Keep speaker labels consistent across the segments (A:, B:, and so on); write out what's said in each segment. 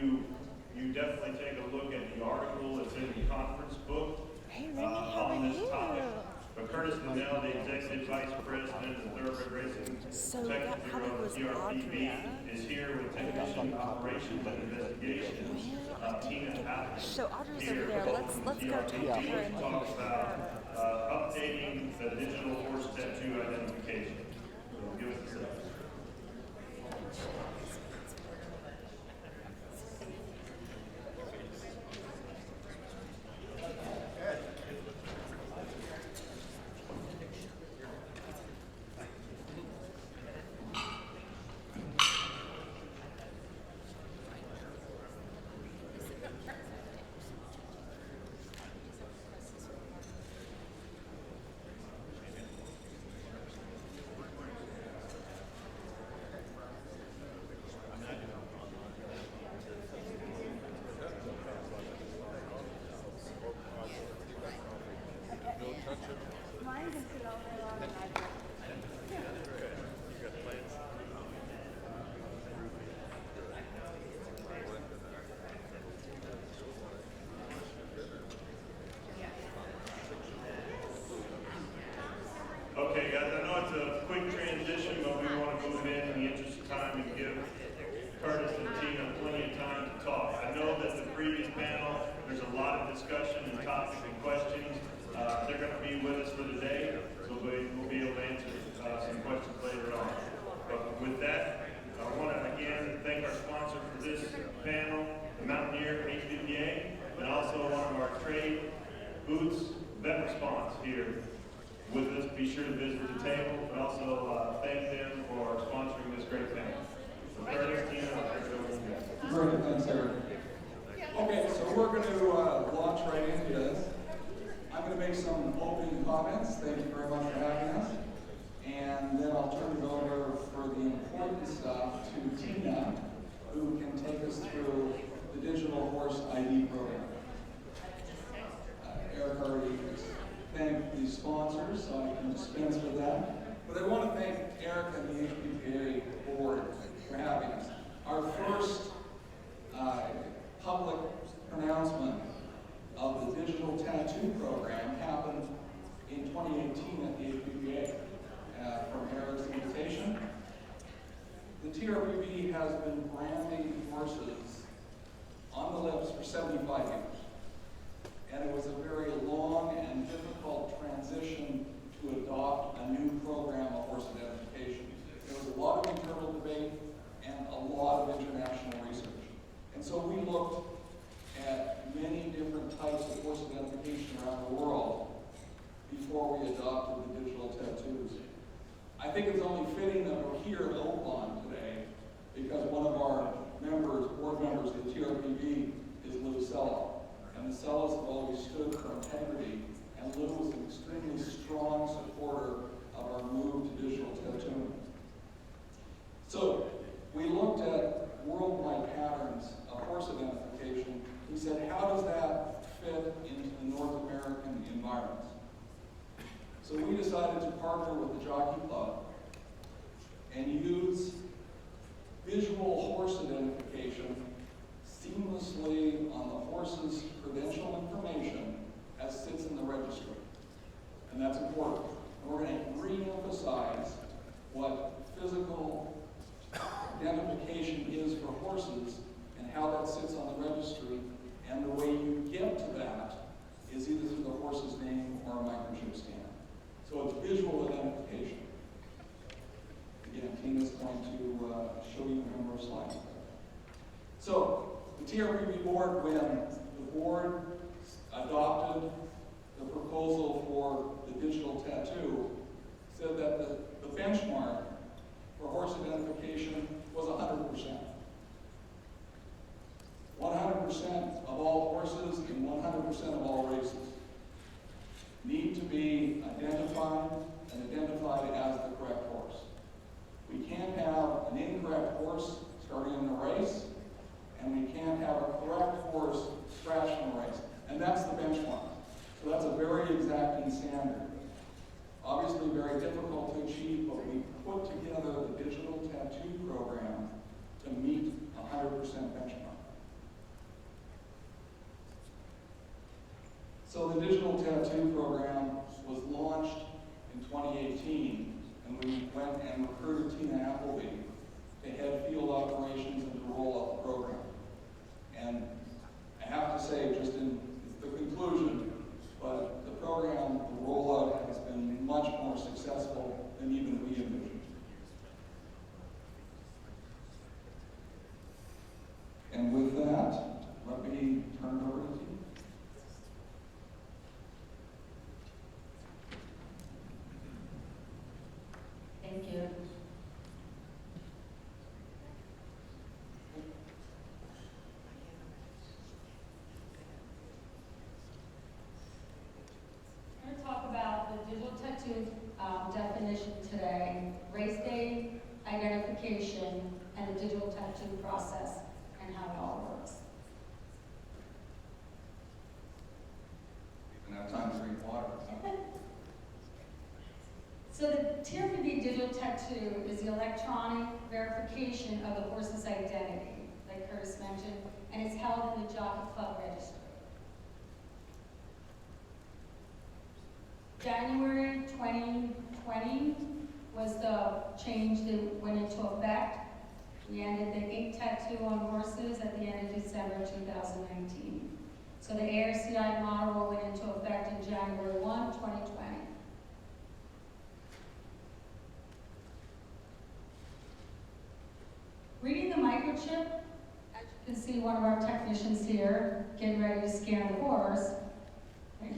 A: you definitely take a look at the article that's in the conference book on this topic. But Curtis Linnell, the Executive Vice President of Thoroughbred Racing Protection Bureau of TRPB, is here with Technician Operations and Investigations, Teena, Appleby, here
B: Let's go talk to her
A: to talk about updating the digital horse tattoo identification. So give us a second. Okay, guys, I know it's a quick transition, but we want to move in the interest of time and give Curtis and Teena plenty of time to talk. I know that the previous panel, there's a lot of discussion and topics and questions. They're going to be with us for the day, so we'll be able to answer some questions later on. But with that, I want to again thank our sponsor for this panel, the Mountaineer HBPA, and also one of our trade booths, Vet Response here with us. Be sure to visit the table, but also thank them for sponsoring this great panel. So Curtis, Teena, I'll turn it over to you.
C: Great, thanks, Eric. Okay, so we're going to launch right into this. I'm going to make some opening comments. Thank you very much for having us. And then I'll turn it over for the important stuff to Teena, who can take us through the digital horse ID program. Eric already thanked the sponsors, so I can dispense with that. But I want to thank Eric and the HBPA board for having us. Our first public pronouncement of the digital tattoo program happened in 2018 at the HBPA from Eric's invitation. The TRPB has been branding horses on the lips for 75 years. And it was a very long and difficult transition to adopt a new program of horse identification. There was a lot of internal debate and a lot of international research. And so we looked at many different types of horse identification around the world before we adopted the digital tattoos. I think it's only fitting that we're here at Oakland today because one of our members, board members of the TRPB is Lou Sella. And the Sellas have always stood for integrity, and Lou was an extremely strong supporter of our move to digital tattooing. So we looked at worldwide patterns of horse identification. We said, how does that fit into the North American environment? So we decided to partner with the Jockey Club and use visual horse identification seamlessly on the horse's credential information as sits in the registry. And that's important. And we're going to re-emphasize what physical identification is for horses and how that sits on the registry. And the way you get to that is either through the horse's name or a microchip scan. So it's visual identification. Again, Teena's going to show you a number of slides. So, the TRPB board, when the board adopted the proposal for the digital tattoo, said that the benchmark for horse identification was 100%. 100% of all horses and 100% of all races need to be identified and identified as the correct horse. We can't have an incorrect horse starting in the race, and we can't have a correct horse scratch from the race. And that's the benchmark. So that's a very exacting standard. Obviously very difficult to achieve, but we put together the digital tattoo program
D: process and how it all works.
C: And have time to drink water.
D: So the TRPB digital tattoo is the electronic verification of the horse's identity, like Curtis mentioned, and it's held in the Jockey Club registry. January 2020 was the change that went into effect. We ended the ink tattoo on horses at the end of December 2019. So the ARCI model went into effect in January 1, 2020. Reading the microchip, as you can see one of our technicians here getting ready to scan the horse.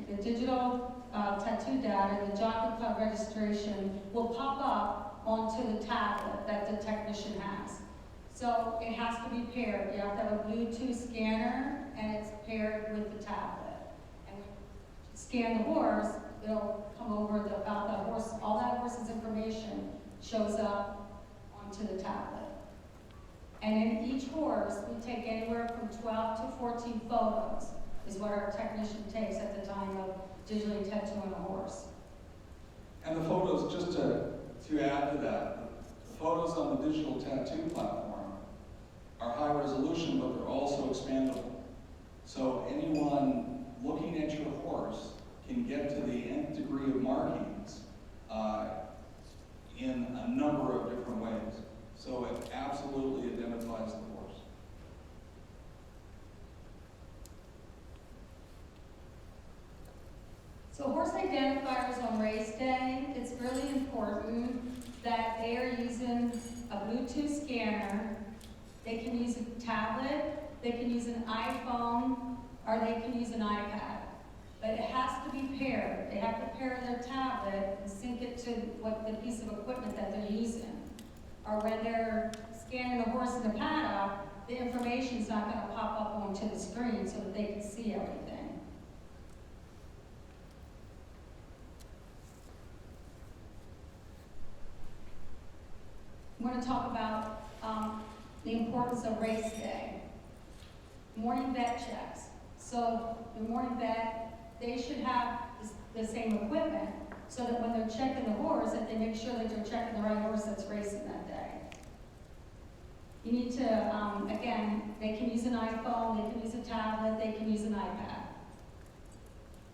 D: The digital tattoo data, the Jockey Club registration will pop up onto the tablet that the technician has. So it has to be paired. You have to have a Bluetooth scanner and it's paired with the tablet. And when you scan the horse, it'll come over about that horse, all that horse's information shows up onto the tablet. And in each horse, we take anywhere from 12 to 14 photos, is what our technician takes at the time of digitally tattooing a horse.
C: And the photos, just to add to that, the photos on the digital tattoo platform are high resolution, but they're also expandable. So anyone looking at your horse can get to the nth degree of markings in a number of different ways. So it absolutely identifies the horse.
D: So horse identifiers on race day, it's really important that they are using a Bluetooth scanner. They can use a tablet, they can use an iPhone, or they can use an iPad. But it has to be paired. They have to pair their tablet and sync it to what the piece of equipment that they're using. Or when they're scanning the horse in the paddock, the information's not going to pop up onto the screen so that they can see everything. I'm going to talk about the importance of race day. Morning vet checks. So the morning vet, they should have the same equipment so that when they're checking the horse, that they make sure that they're checking the right horse that's racing that day. You need to, again, they can use an iPhone, they can use a tablet, they can use an iPad.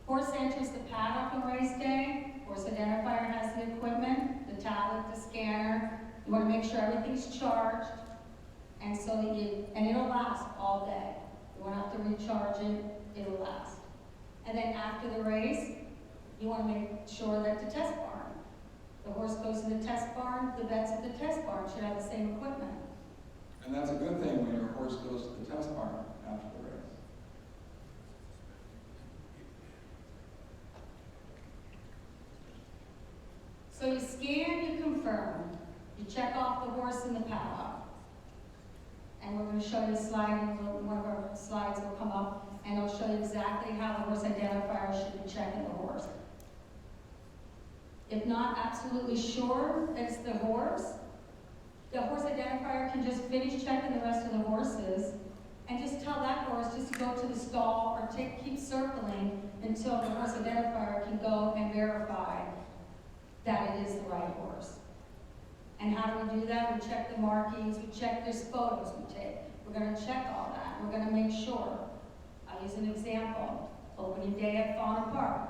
D: Horse enters the paddock on race day. Horse identifier has the equipment, the tablet, the scanner. You want to make sure everything's charged, and so that and it'll last all day. You won't have to recharge it, it'll last. And then after the race, you want to make sure that the test barn, the horse goes to the test barn, the vets at the test barn should have the same equipment.
C: And that's a good thing when your horse goes to the test barn after the race.
D: So you scan, you confirm. You check off the horse in the paddock. And we're going to show you a slide, and one of our slides will come up, and it'll show you exactly how the horse identifier should be checking the horse. If not absolutely sure it's the horse identifier can just finish checking the rest of the horses and just tell that horse just to go to the stall or keep circling until the horse identifier can go and verify that it is the right horse. And how do we do that? We check the markings, we check there's photos we take. We're going to check all that. We're going to make sure. I'll use an example. Opening day at Fauna Park.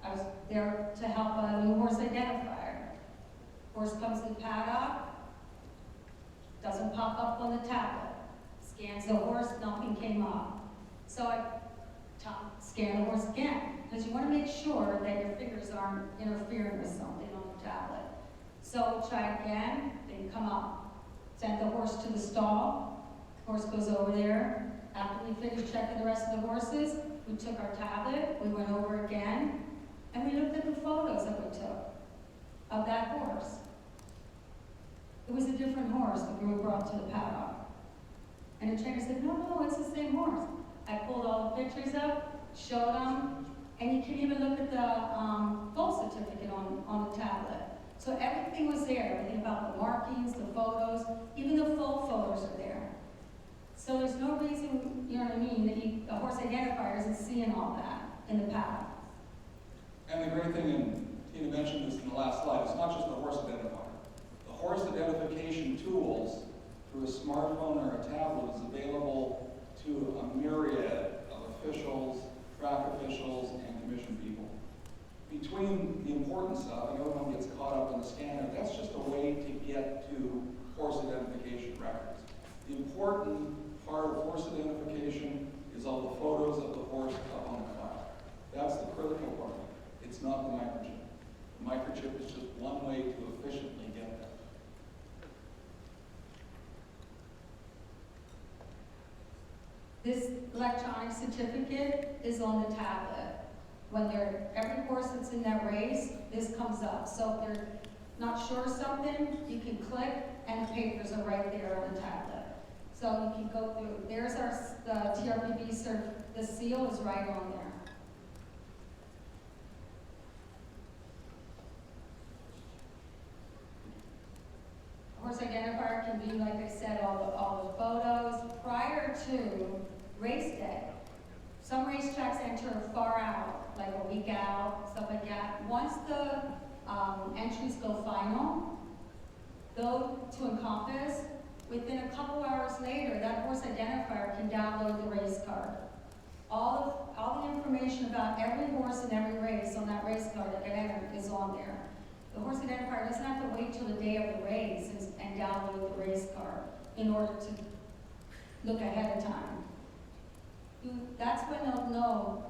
D: I was there to help a new horse identifier. Horse comes to the paddock, doesn't pop up on the tablet. Scans the horse, nothing came up. So I scan the horse again, because you want to make sure that your fingers aren't interfering with something on the tablet. So try again, didn't come up. Sent the horse to the stall. Horse goes over there. After we finished checking the rest of the horses, we took our tablet, we went over again, and we looked at the photos that we took of that horse. It was a different horse that we were brought to the paddock. And the trainer said, no, it's the same horse. I pulled all the pictures up, showed them, and you can even look at the full certificate on the tablet. So everything was there, everything about the markings, the photos, even the full photos are there. So there's no reason, you know what I mean, that a horse identifier isn't seeing all that in the paddock.
C: And the great thing, and Teena mentioned this in the last slide, it's not just the horse identifier. The horse identification tools through a smartphone or a tablet is available to a myriad of officials, track officials, and commission people. Between the important stuff, and everyone gets caught up in the scanner, that's just a way to get to horse identification records. The important part of horse identification is all the photos of the horse up on the file. That's the critical part. It's not the microchip. The microchip is just one way to efficiently get there.
D: This electronic certificate is on the tablet. When every horse that's in that race, this comes up. So if they're not sure of something, you can click and the papers are right there on the tablet. So you can go through, there's the TRPB cert, the seal is right on there. Horse identifier can be, like I said, all the photos prior to race day. Some racetracks enter far out, like a week out, stuff like that. Once the entries go final, go to Encompass, within a couple hours later, that horse identifier can download the race card. All the information about every horse in every race on that race card that got entered is on there. The horse identifier doesn't have to wait till the day of the race and download the race card in order to look ahead of time. That's when they'll know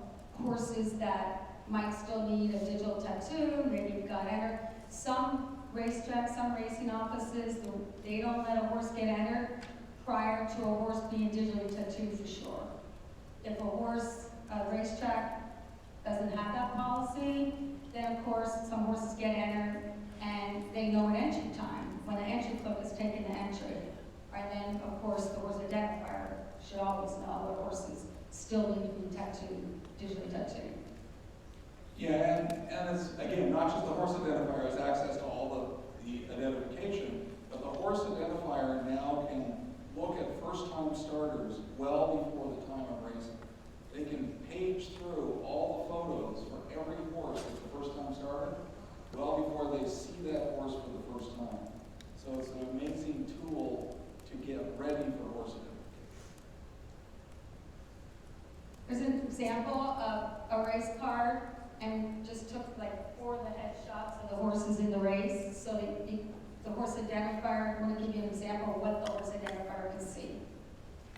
D: horses that might still need a digital tattoo, maybe it got entered. Some racetracks, some racing offices, they don't let a horse get entered prior to a horse being digitally tattooed for sure. If a racetrack doesn't have that policy, then of course some horses get entered and they know an entry time when the entry clerk is taking the entry. And then of course the horse identifier should always know what horses still need to be tattooed, digitally tattooed.
C: Yeah, and it's, again, not just the horse identifier has access to all the identification, but the horse identifier now can look at first-time starters well before the time of racing. They can page through all the photos for every horse that's the first-time starter well before they see that horse for the first time. So it's an amazing tool to get ready for horse identification.
D: There's an example of a race card and just took like 4 of the headshots of the horses in the race. So the horse identifier, I'm going to give you an example of what the horse identifier can see.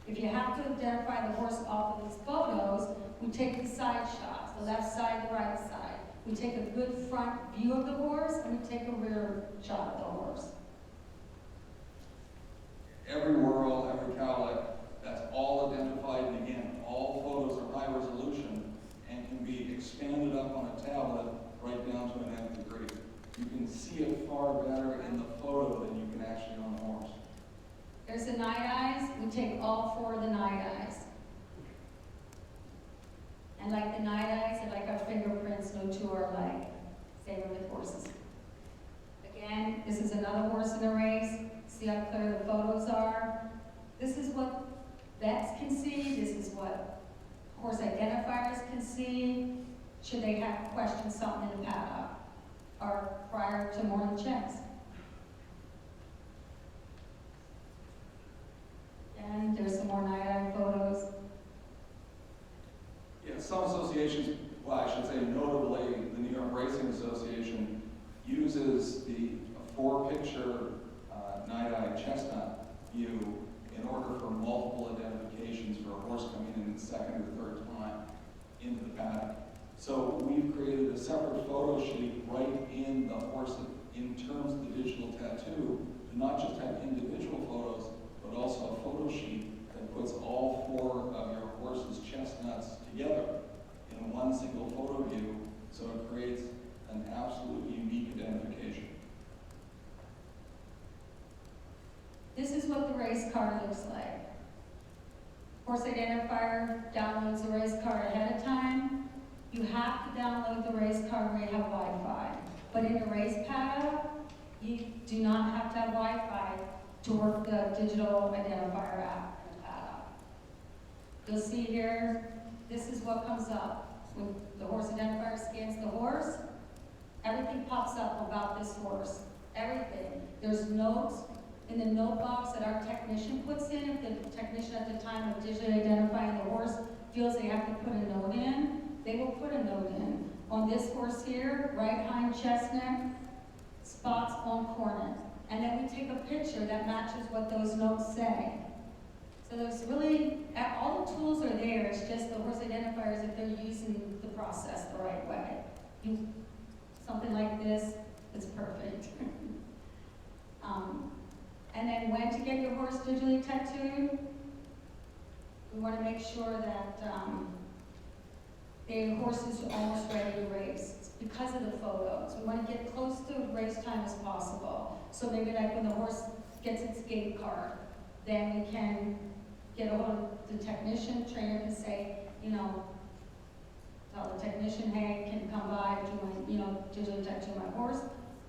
D: If you have to identify the horse off of these photos, we take the side shots, the left side, the right side. We take a good front view of the horse and we take a rear shot of the horse.
C: Every whirl, every cowlick, that's all identified, and again, all photos are high resolution and can be expanded up on a tablet right down to an nth degree. You can see it far better in the photo than you can actually on the horse.
D: There's the night eyes. We take all 4 of the night eyes. And like the night eyes, and like our fingerprints, no two are alike. Same with horses. Again, this is another horse in a race. See how clear the photos are? This is what vets can see. This is what horse identifiers can see. Should they have questioned something in the paddock or prior to morning checks? And there's some more night eye photos.
C: Yeah, some associations, well, I should say notably, the New York Racing Association uses the 4-picture night eye chestnut view in order for multiple identifications for a horse coming in the second or third time into the paddock. So we've created a separate photo sheet right in the horse in terms of the digital tattoo to not just have individual photos, but also a photo sheet that puts all 4 of your horse's chestnuts together in one single photo view, so it creates an absolutely unique identification.
D: This is what the race card looks like. Horse identifier downloads the race card ahead of time. You have to download the race card where you have Wi-Fi. But in a race paddock, You do not have to have Wi-Fi to work the digital identifier app. You'll see here, this is what comes up. When the horse identifier scans the horse, everything pops up about this horse. Everything. There's notes in the note box that our technician puts in. If the technician at the time of digitally identifying the horse feels they have to put a note in, they will put a note in. On this horse here, right hind chest neck, spots on cornet. And then we take a picture that matches what those notes say. So there's really, all the tools are there, it's just the horse identifiers if they're using the process the right way. Something like this, it's perfect. And then when to get your horse digitally tattooed, we want to make sure that the horse is almost ready to race. It's because of the photos. We want to get close to race time as possible. So maybe like when the horse gets its gate card, then we can get a hold of the technician, trainer can say, tell the technician, hey, can you come by, do my, digitally tattoo my horse?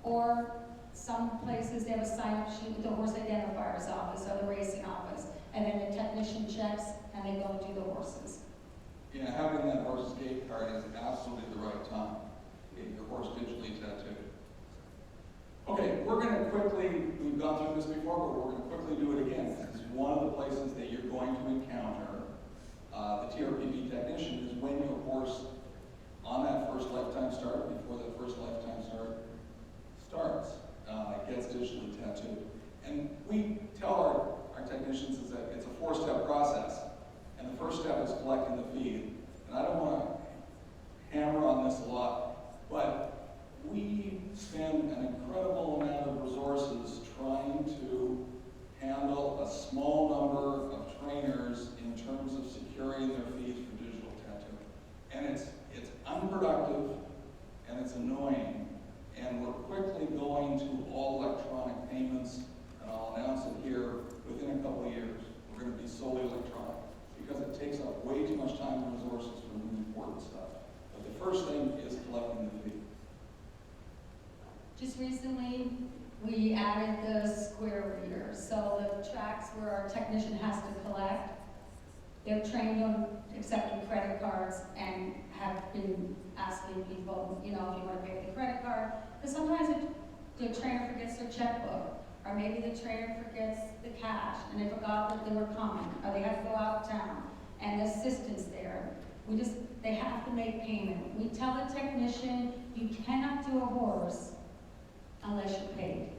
D: Or some places they have a sign-up sheet with the horse identifiers office or the racing office, and then the technician checks and they go do the horses.
C: Yeah, having that horse's gate card is absolutely the right time to get your horse digitally tattooed. Okay, we're going to quickly, we've gone through this before, but we're going to quickly do it again. This is one of the places that you're going to encounter the TRPB technician is when your horse, on that first lifetime start, before that first lifetime start starts, gets digitally tattooed. And we tell our technicians is that it's a 4-step process. And the first step is collecting the feed. And I don't want to hammer on this a lot, but we spend an incredible amount of resources trying to handle a small number of trainers in terms of securing their feeds for digital tattooing. And it's unproductive and it's annoying. And we're quickly going to all electronic payments, and I'll announce it here within a couple of years. We're going to be solely electronic because it takes up way too much time and resources for the important stuff. But the first thing is collecting the fee.
D: Just recently, we added the square reader. So the tracks where our technician has to collect, they're trained on accepting credit cards and have been asking people, if you want to pay with a credit card. Because sometimes the trainer forgets their checkbook, or maybe the trainer forgets the cash, and they forgot that they were coming, or they had to go out of town, and the assistant's there. They have to make payment. We tell the technician, you cannot do a horse unless you're paid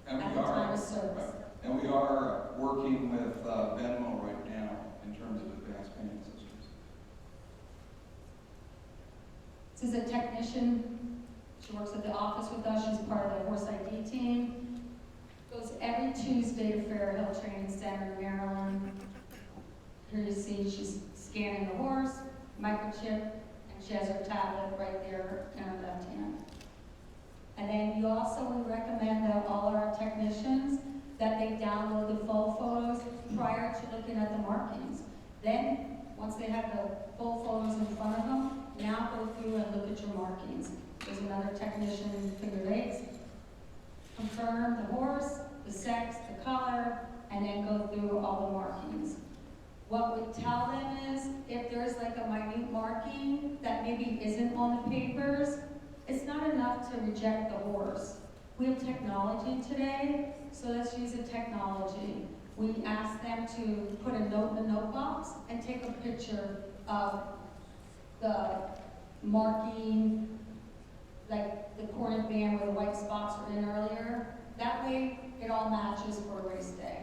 D: at the time of service.
C: And we are working with Venmo right now in terms of advanced payment systems.
D: This is a technician. She works at the office with us. She's part of the horse ID team. Goes every Tuesday to Fairhill Training Center in Maryland. Here you see she's scanning the horse, microchip, and she has her tablet right there in her left hand. And then we recommend that all our technicians that they download the full photos prior to looking at the markings. Then, once they have the full photos in front of them, now go through and look at your markings. There's another technician, finger eights, confirm the horse, the sex, the color, and then go through all the markings. What we tell them is, if there's like a minute marking that maybe isn't on the papers, it's not enough to reject the horse. We have technology today, so let's use the technology. We ask them to put a note in the note box and take a picture of the marking, like the cornet band where the white spots were in earlier. That way, it all matches for a race day.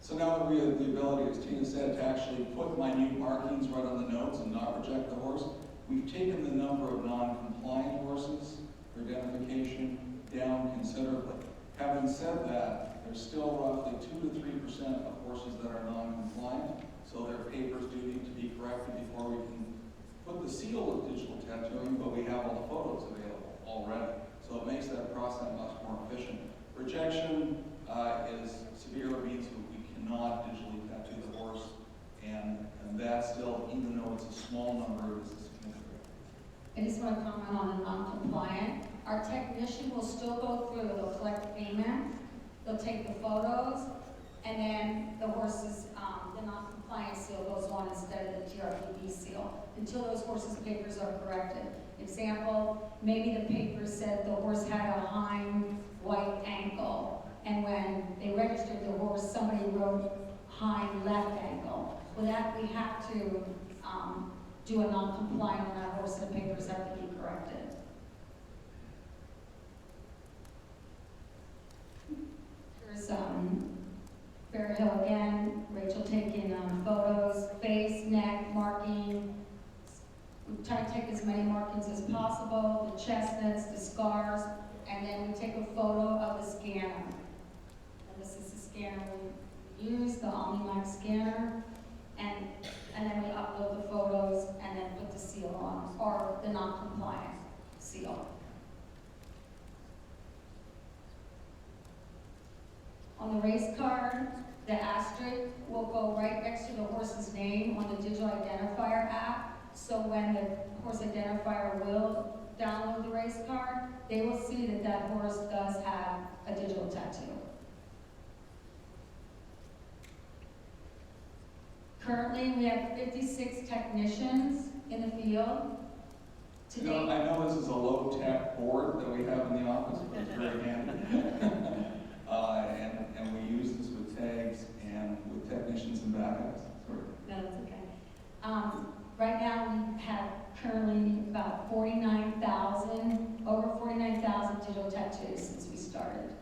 C: So now that we have the ability, as Teena said, to actually put minute markings right on the notes and not reject the horse, we've taken the number of non-compliant horses for identification down considerably. Having said that, there's still roughly 2 to 3% of horses that are non-compliant, so their papers do need to be corrected before we can put the seal of digital tattooing, but we have all the photos available already. So it makes that process much more efficient. Rejection is severe, means that we cannot digitally tattoo the horse, and that still, even though it's a small number, is significant.
D: I just want to comment on the non-compliant. our technician will still go through, they'll collect payment, they'll take the photos, and then the horse's, the non-compliance seal goes on instead of the TRPB seal, until those horses' papers are corrected. Example, maybe the paper said the horse had a hind white ankle, and when they registered the horse, somebody wrote hind left ankle. Well, that we have to do a non-compliant on that horse, and the papers have to be corrected. Here's Bear Hill again, Rachel taking photos, face, neck, marking. We try to take as many markings as possible, the chestnuts, the scars, and then we take a photo of the scanner. And this is the scanner we use, the OmniMax scanner, and then we upload the photos and then put the seal on, or the non-compliant seal. On the race card, the asterisk will go right next to the horse's name on the digital identifier app. So when the horse identifier will download the race card, they will see that that horse does have a digital tattoo. Currently, we have 56 technicians in the field.
C: You know, I know this is a low-tech board that we have in the office, but it's very handy. And we use this with tags and with technicians and backups. Sorry.
D: No, that's okay. Right now, we have currently about 49,000, over 49,000 digital tattoos since we started.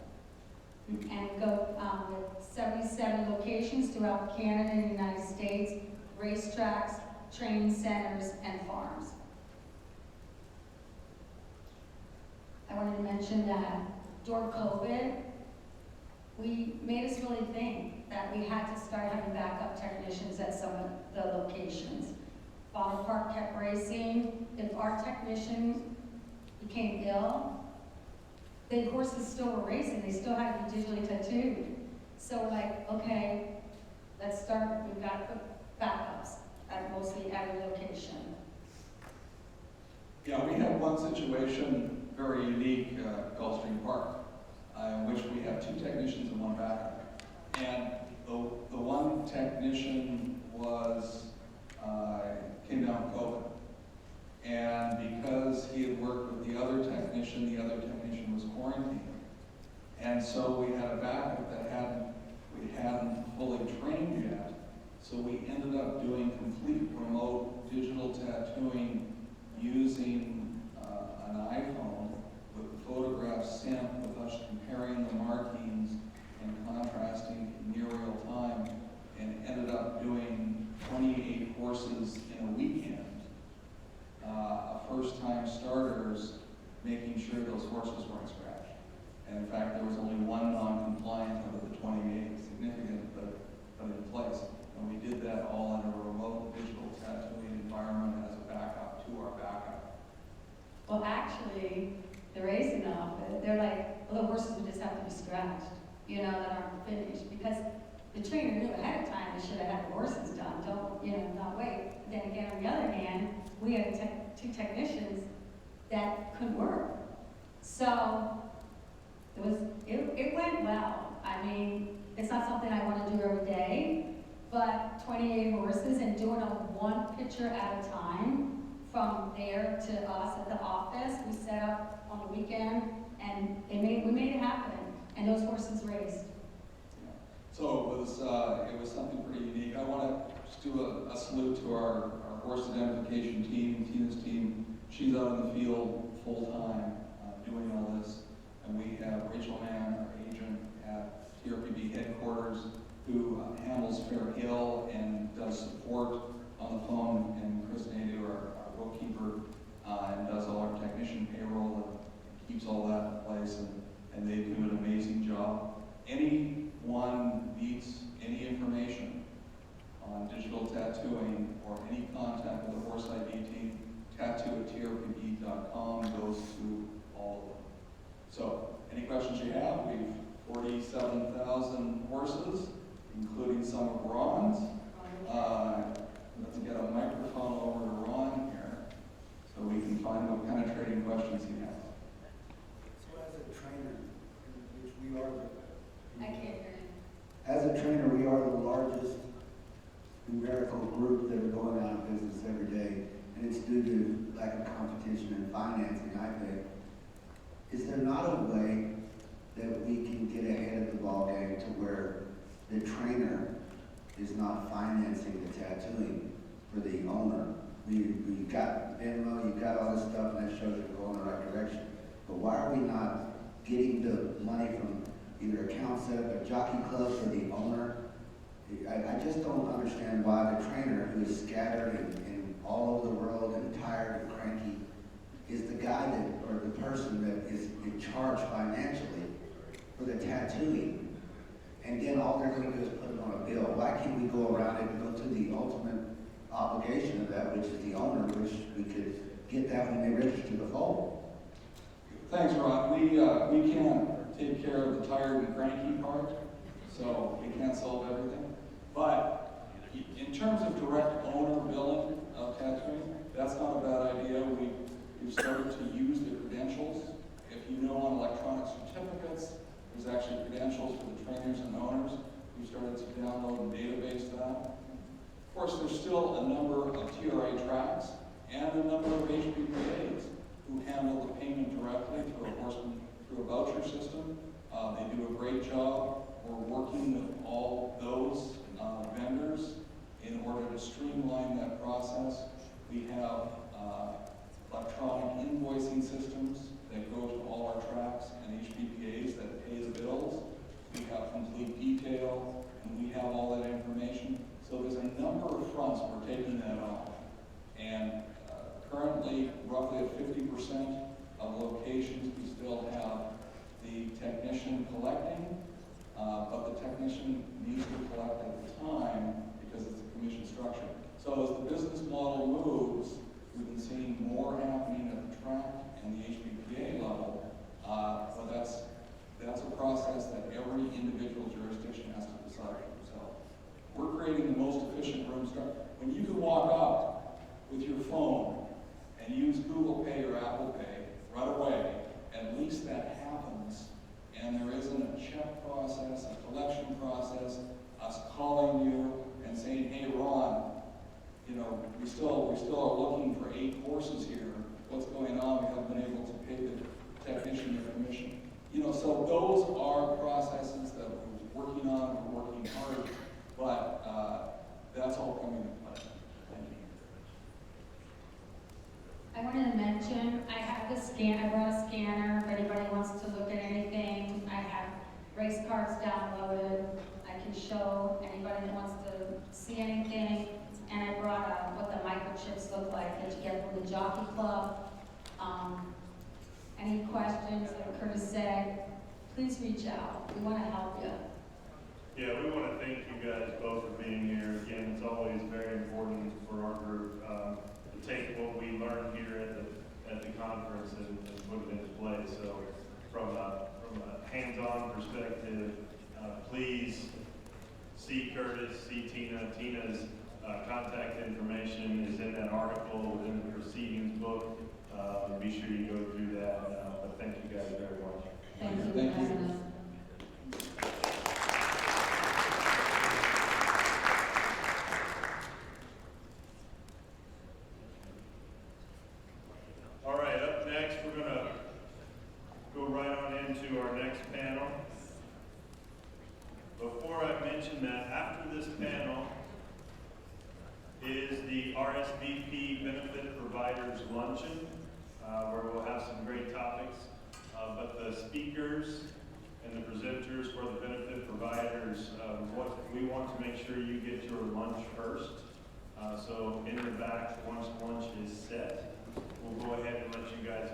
D: And we go with 77 locations throughout Canada and the United States, racetracks, training centers, and farms. I wanted to mention that during COVID, we made us really think that we had to start having backup technicians at some of the locations. Bonner Park kept racing. If our technician became ill, the horses still were racing. They still had to be digitally tattooed. So we're like, okay, let's start. We've got to put backups at mostly every location.
C: Yeah, we have one situation very unique at Gulfstream Park, in which we have two technicians and one backup. And the one technician came down with COVID. And because he had worked with the other technician was quarantined. And so we had a backup that we hadn't fully trained yet. So we ended up doing complete remote digital tattooing using an iPhone with the photographs sent, with us comparing the markings and contrasting in near real time, and ended up doing 28 horses in a weekend. First-time starters, making sure those horses weren't scratched. And in fact, there was only one non-compliant out of the 28, significant, but in place. And we did that all in a remote digital tattooing environment as a backup to our backup.
D: Well, actually, the racing outfit, they're like, well, the horses would just have to be scratched, that aren't finished. Because the trainer knew ahead of time they should have had the horses done. Don't, not wait. But then again, on the other hand, we had two technicians that couldn't work. So it went well. I mean, it's not something I want to do every day, but 28 horses and doing them one picture at a time from there to us at the office. We set up on the weekend, and we made it happen, and those horses raced.
C: Yeah. So it was something pretty unique. I want to just do a salute to our horse identification team, Teena's team. She's out in the field full-time doing all this. And we have Rachel Mann, our agent at TRPB headquarters, who handles Fair Hill and does support on the phone, and Chris Nadu, our bookkeeper, and does all our technician payroll and keeps all that in place, and they do an amazing job. Anyone needs any information on digital tattooing or any contact with the Horse ID team, tattoo@trpb.com goes to all of them. So, any questions you have? We've 47,000 horses, including some of Ron's. Let's get a microphone over to Ron here so we can find what penetrating questions he has.
E: trainer is not financing the tattooing for the owner. We got Venmo, you got all this stuff, and that shows you're going in the right direction. But why are we not getting the money from either account setup or jockey club for the owner? I just don't understand why the trainer, who is scattered and all over the world and tired and cranky, is the guy that, or the person that is in charge financially for the tattooing. And then all they're going to do is put it on a bill. Why can't we go around it and go to the ultimate obligation of that, which is the owner, which we could get that when they register the fold?
C: Thanks, Ron. We can't take care of the tired and cranky part, so we can't solve everything. But in terms of direct owner billing of tattooing, that's not a bad idea. We've started to use the credentials. If you know on electronic certificates, there's actually credentials for the trainers and owners. We've started to download and database that. Of course, there's still a number of TRA tracks and a number of HBPAs who handle the payment directly through a voucher system. They do a great job. We're working with all those vendors in order to streamline that process. We have electronic invoicing systems that go to all our tracks and HBPAs that pay the bills. We have complete detail, and we have all that information. So there's a number of fronts we're taking that on. And currently, roughly at 50% of locations, we still have the technician collecting, but the technician needs to collect at the time because it's a commission structure. So as the business model moves, we've been seeing more happening at the track and the HBPA level, but that's a process that every individual jurisdiction has to decide for themselves. We're creating the most efficient room structure. When you can walk up with your phone and use Google Pay or Apple Pay right away, at least that happens, and there isn't a check process, a collection process, us calling you and saying, hey, Ron, you know, we still are looking for 8 courses here. What's going on? We haven't been able to pay the technician your commission. You know, so those are processes that we're working on, we're working hard, but that's all coming into play. Thank you.
D: I wanted to mention, I have the I brought a scanner if anybody wants to look at anything. I have race cards downloaded. I can show anybody that wants to see anything. And I brought what the microchips look like that you get from the Jockey Club. Any questions, like Curtis said, please reach out. We want to help you.
A: Yeah, we want to thank you guys both for being here. Again, it's always very important for our group to take what we learn here at the conference and put it into play. So from a hands-on perspective, please see Curtis, see Teena. Teena's contact information is in that article within the proceedings book. Be sure you go through that. But thank you guys very much.
D: Thank you.
C: Thank you.
A: All right, up next, we're going to go right on into our next panel. Before I mention that, after this panel is the RSVP Benefit Providers Luncheon, where we'll have some great topics. But the speakers and the presenters for the benefit providers, we want to make sure you get your lunch first. So in the back, once lunch is set, we'll go ahead and let you guys